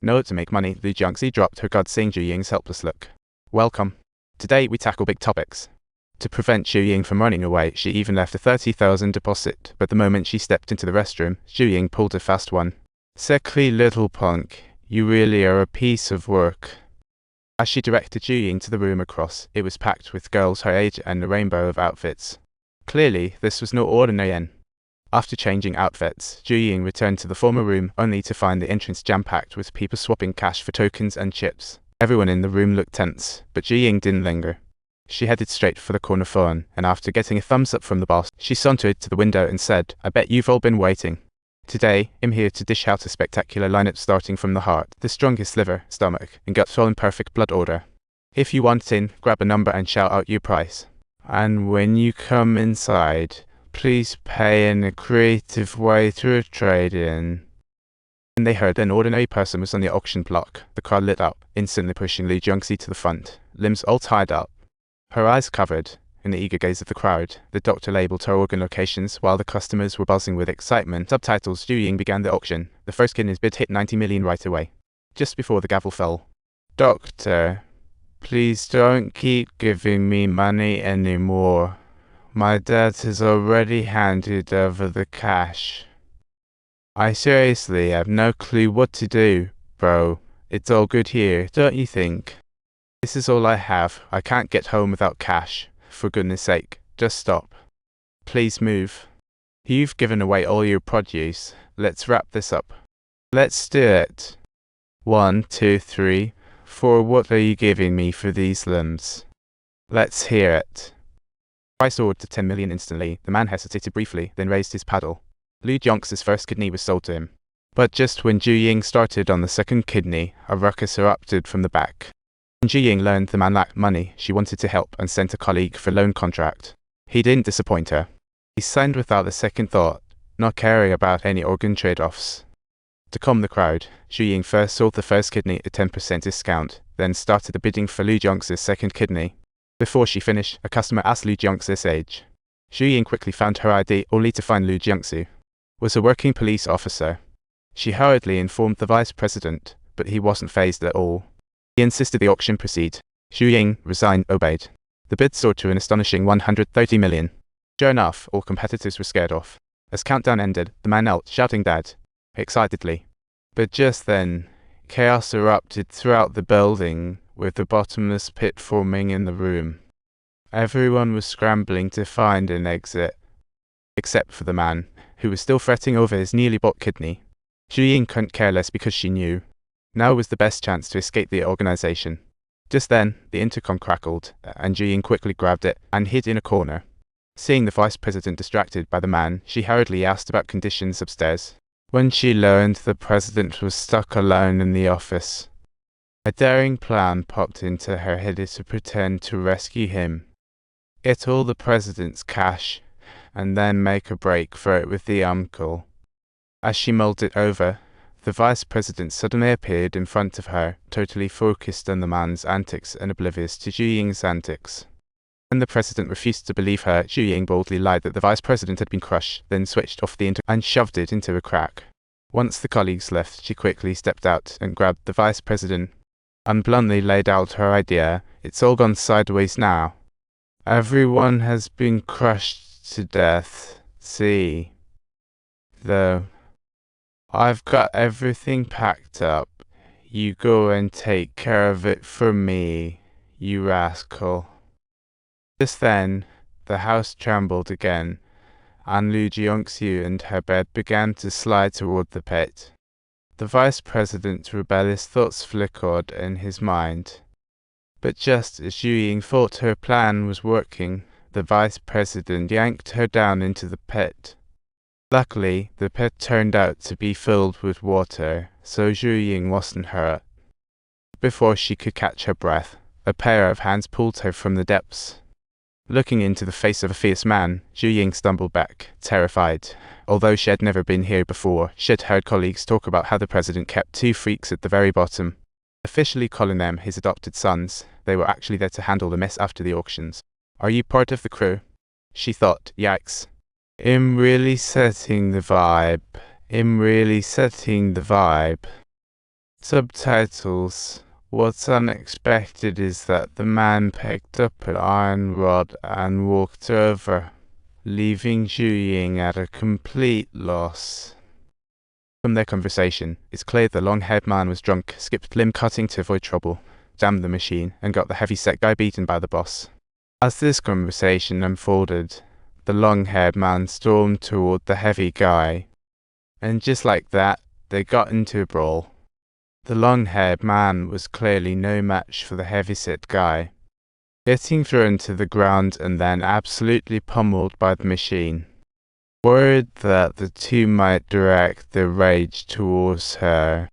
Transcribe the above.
In order to make money, Lu Jiangxi dropped her guard seeing Zhu Ying's helpless look. Welcome. Today we tackle big topics. To prevent Zhu Ying from running away, she even left a 30,000 deposit, but the moment she stepped into the restroom, Zhu Ying pulled a fast one. Sickly little punk, you really are a piece of work. As she directed Zhu Ying to the room across, it was packed with girls her age and a rainbow of outfits. Clearly, this was no ordinary inn. After changing outfits, Zhu Ying returned to the former room only to find the entrance jam-packed with people swapping cash for tokens and chips. Everyone in the room looked tense, but Zhu Ying didn't linger. She headed straight for the corner phone, and after getting a thumbs up from the boss, she sauntered to the window and said, "I bet you've all been waiting. Today, I'm here to dish out a spectacular lineup starting from the heart, the strongest liver, stomach, and guts all in perfect blood order. If you want in, grab a number and shout out your price. And when you come inside, please pay in a creative way through a trade-in." When they heard an ordinary person was on the auction block, the crowd lit up, instantly pushing Lu Jiangxi to the front, limbs all tied up. Her eyes covered. In the eager gaze of the crowd, the doctor labeled her organ locations while the customers were buzzing with excitement. Subtitles. Zhu Ying began the auction. The first kidney's bid hit 90 million right away. Just before the gavel fell. "Doctor, please don't keep giving me money anymore. My dad has already handed over the cash. I seriously have no clue what to do, bro. It's all good here, don't you think? This is all I have. I can't get home without cash. For goodness sake, just stop. Please move. You've given away all your produce. Let's wrap this up. Let's do it. 1, 2, 3, 4. What are you giving me for these limbs? Let's hear it." Price soared to 10 million instantly. The man hesitated briefly, then raised his paddle. Lu Jiangxi's first kidney was sold to him. But just when Zhu Ying started on the second kidney, a ruckus erupted from the back. When Zhu Ying learned the man lacked money, she wanted to help and sent a colleague for a loan contract. He didn't disappoint her. He signed without a second thought, not caring about any organ trade-offs. To calm the crowd, Zhu Ying first sold the first kidney at a 10% discount, then started the bidding for Lu Jiangxi's second kidney. Before she finished, a customer asked Lu Jiangxi's age. Zhu Ying quickly found her ID, only to find Lu Jiangxi was a working police officer. She hurriedly informed the vice president, but he wasn't fazed at all. He insisted the auction proceed. Zhu Ying, resigned, obeyed. The bid soared to an astonishing 130 million. Sure enough, all competitors were scared off. As countdown ended, the man knelt, shouting "Dad!" excitedly. But just then, chaos erupted throughout the building, with a bottomless pit forming in the room. Everyone was scrambling to find an exit, except for the man, who was still fretting over his newly bought kidney. Zhu Ying couldn't care less because she knew. Now was the best chance to escape the organization. Just then, the intercom crackled, and Zhu Ying quickly grabbed it and hid in a corner. Seeing the vice president distracted by the man, she hurriedly asked about conditions upstairs. When she learned the president was stuck alone in the office, a daring plan popped into her head to pretend to rescue him. Get all the president's cash, and then make a break for it with the uncle. As she mulled it over, the vice president suddenly appeared in front of her, totally focused on the man's antics and oblivious to Zhu Ying's antics. When the president refused to believe her, Zhu Ying boldly lied that the vice president had been crushed, then switched off the intercom and shoved it into a crack. Once the colleagues left, she quickly stepped out and grabbed the vice president and bluntly laid out her idea. It's all gone sideways now. Everyone has been crushed to death. See? Though, I've got everything packed up. You go and take care of it for me, you rascal. Just then, the house trembled again, and Lu Jiangxi and her bed began to slide toward the pit. The vice president's rebellious thoughts flickered in his mind. But just as Zhu Ying thought her plan was working, the vice president yanked her down into the pit. Luckily, the pit turned out to be filled with water, so Zhu Ying wasn't hurt. Before she could catch her breath, a pair of hands pulled her from the depths. Looking into the face of a fierce man, Zhu Ying stumbled back, terrified. Although she had never been here before, she had heard colleagues talk about how the president kept 2 freaks at the very bottom. Officially calling them his adopted sons, they were actually there to handle the mess after the auctions. Are you part of the crew? She thought, yikes. I'm really setting the vibe. Subtitles. What's unexpected is that the man picked up an iron rod and walked over, leaving Zhu Ying at a complete loss. From their conversation, it's clear the long-haired man was drunk, skipped limb cutting to avoid trouble, jammed the machine, and got the heavy-set guy beaten by the boss. As this conversation unfolded, the long-haired man stormed toward the heavy guy, and just like that, they got into a brawl. The long-haired man was clearly no match for the heavy-set guy, getting thrown to the ground and then absolutely pummeled by the machine. Worried that the two might direct their rage towards her,